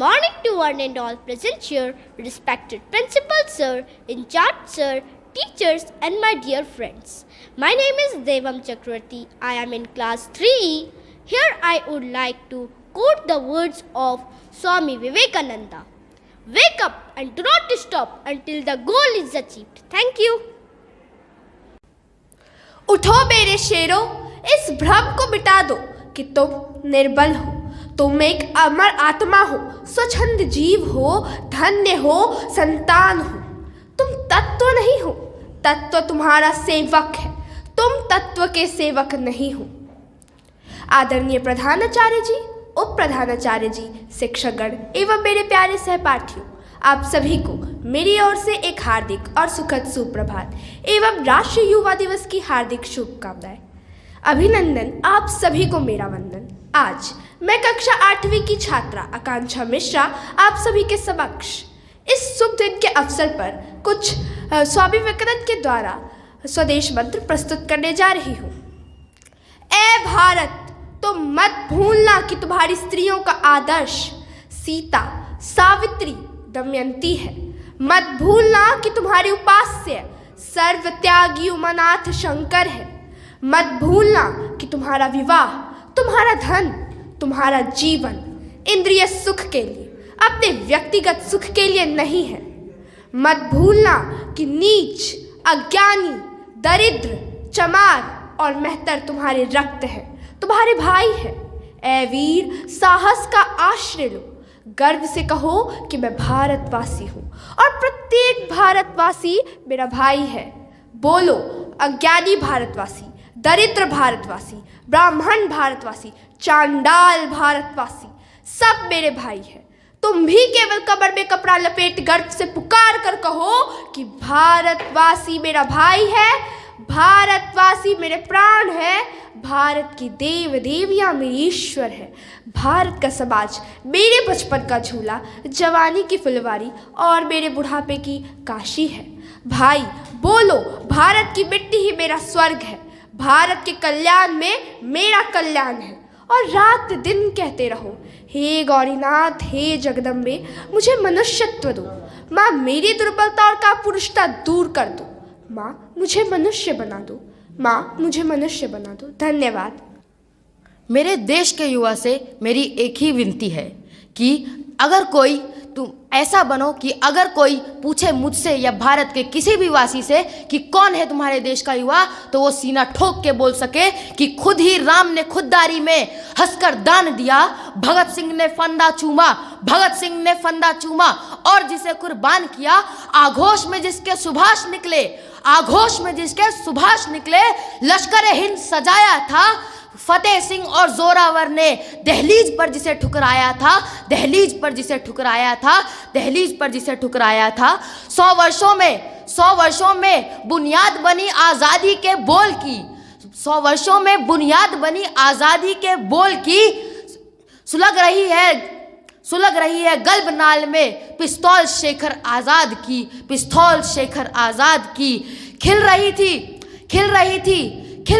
morning to one and all present here, respected principal sir, in charge sir, teachers and my dear friends. My name is Devam Chakravarti. I am in class 3. Here I would like to quote the words of Swami Vivekananda. Wake up and do not stop until the goal is achieved. Thank you. उठो मेरे शेरों, इस भ्रम को मिटा दो कि तुम निर्बल हो। तुम एक अमर आत्मा हो, स्वच्छंद जीव हो, धन्य हो, संतान हो। तुम तत्व नहीं हो, तत्व तुम्हारा सेवक है। तुम तत्व के सेवक नहीं हो। आदरणीय प्रधानाचार्य जी, उप प्रधानाचार्य जी, शिक्षकगण एवं मेरे प्यारे सहपाठियों, आप सभी को मेरी ओर से एक हार्दिक और सुखद सुप्रभात एवं राष्ट्रीय युवा दिवस की हार्दिक शुभकामनाएं। अभिनंदन, आप सभी को मेरा वंदन। आज मैं कक्षा 8वीं की छात्रा आकांक्षा मिश्रा आप सभी के समक्ष इस शुभ दिन के अवसर पर कुछ स्वामी विवेकानंद के द्वारा स्वदेश मंत्र प्रस्तुत करने जा रही हूँ। ऐ भारत, तुम मत भूलना कि तुम्हारी स्त्रियों का आदर्श सीता, सावित्री, दमयंती है। मत भूलना कि तुम्हारे उपास्य सर्वत्यागी उमानाथ शंकर है। मत भूलना कि तुम्हारा विवाह, तुम्हारा धन, तुम्हारा जीवन इंद्रिय सुख के लिए, अपने व्यक्तिगत सुख के लिए नहीं है। मत भूलना कि नीच, अज्ञानी, दरिद्र, चमार और मेहतर तुम्हारे रक्त है, तुम्हारे भाई है। ऐ वीर, साहस का आश्रय लो, गर्व से कहो कि मैं भारतवासी हूँ और प्रत्येक भारतवासी मेरा भाई है। बोलो, अज्ञानी भारतवासी, दरिद्र भारतवासी, ब्राह्मण भारतवासी, चांडाल भारतवासी, सब मेरे भाई हैं। तुम भी केवल कमर में कपड़ा लपेट गर्व से पुकार कर कहो कि भारतवासी मेरा भाई है, भारतवासी मेरे प्राण है, भारत की देव देवियाँ मेरे ईश्वर है। भारत का समाज मेरे बचपन का झूला, जवानी की फुलवारी और मेरे बुढ़ापे की काशी है। भाई बोलो, भारत की मिट्टी ही मेरा स्वर्ग है, भारत के कल्याण में मेरा कल्याण है। और रात दिन कहते रहो, हे गौरीनाथ, हे जगदम्बे, मुझे मनुष्यत्व दो। माँ, मेरी दुर्बलता और कापुरुषता दूर कर दो। माँ, मुझे मनुष्य बना दो। माँ, मुझे मनुष्य बना दो। धन्यवाद। मेरे देश के युवा से मेरी एक ही विनती है कि अगर कोई तुम ऐसा बनो कि अगर कोई पूछे मुझसे या भारत के किसी भी वासी से कि कौन है तुम्हारे देश का युवा, तो वो सीना ठोक के बोल सके कि खुद ही राम ने खुददारी में हंसकर दान दिया, भगत सिंह ने फंदा चूमा, भगत सिंह ने फंदा चूमा और जिसे कुर्बान किया। आघोष में जिसके सुभाष निकले, आघोष में जिसके सुभाष निकले, लश्कर हिंद सजाया था फतेह सिंह और जोरावर ने दहलीज पर जिसे ठुकराया था, दहलीज पर जिसे ठुकराया था, दहलीज पर जिसे ठुकराया था। 100 वर्षों में बुनियाद बनी आज़ादी के बोल की, 100 वर्षों में बुनियाद बनी आज़ादी के बोल की। सुलग रही है गल्बनाल में पिस्तौल शेखर आज़ाद की, पिस्तौल शेखर आज़ाद की। खिल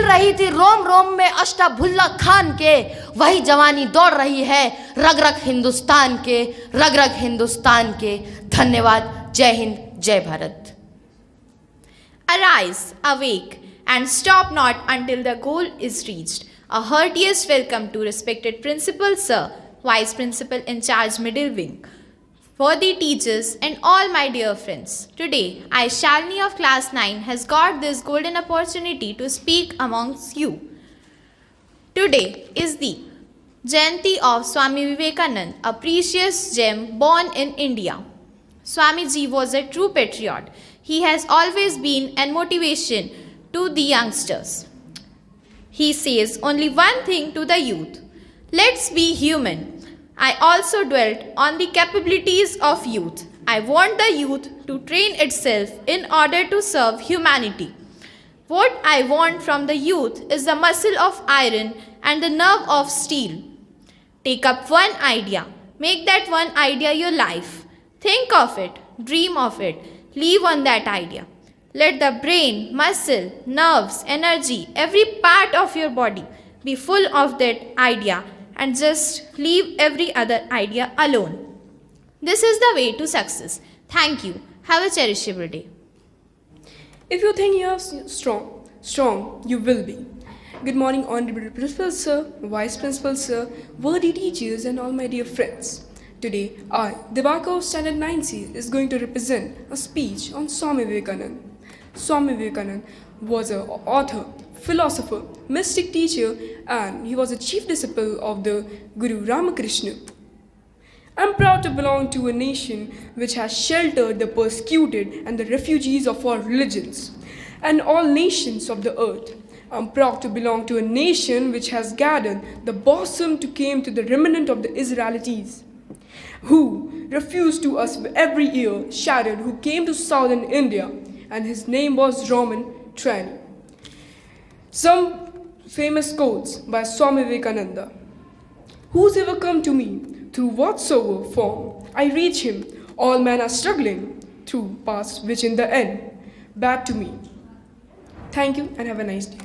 रही थी रोम रोम में अष्टाभुल्ला खान के, वही जवानी दौड़ रही है रग रग हिंदुस्तान के, रग रग हिंदुस्तान के। धन्यवाद। जय हिंद, जय Bharat. Arise, awake, and stop not until the goal is reached. A heartiest welcome to respected Principal Sir, Vice Principal in charge Middle Wing, worthy teachers and all my dear friends. Today, I, Shalini of class 9, has got this golden opportunity to speak amongst you. Today is the Jayanti of Swami Vivekananda, a precious gem born in India. Swamiji was a true patriot. He has always been a motivation to the youngsters. He says only one thing to the youth: let's be human. I also dwelt on the capabilities of youth. I want the youth to train itself in order to serve humanity. What I want from the youth is the muscle of iron and the nerve of steel. Take up one idea. Make that one idea your life. Think of it. Dream of it. Live on that idea. Let the brain, muscle, nerves, energy, every part of your body be full of that idea, and just leave every other idea alone. This is the way to success. Thank you. Have a cherishable day. If you think you are strong, you will be. Good morning, Honorable Principal Sir, Vice Principal Sir, worthy teachers, and all my dear friends. Today, I, Divakar of Standard 9C, is going to represent a speech on Swami Vivekananda. Swami Vivekananda was an author, philosopher, mystic teacher, and he was a chief disciple of the Guru Ramakrishna. I am proud to belong to a nation which has sheltered the persecuted and the refugees of all religions and all nations of the earth. I am proud to belong to a nation which has gathered the bosom to came to the remnant of the Israelites, who refused to us every year, shattered, who came to southern India, and his name was Roman Train. Some famous quotes by Swami Vivekananda. Who's ever come to me, through whatsoever form, I reach him. All men are struggling through paths which in the end, back to me. Thank you and have a nice day.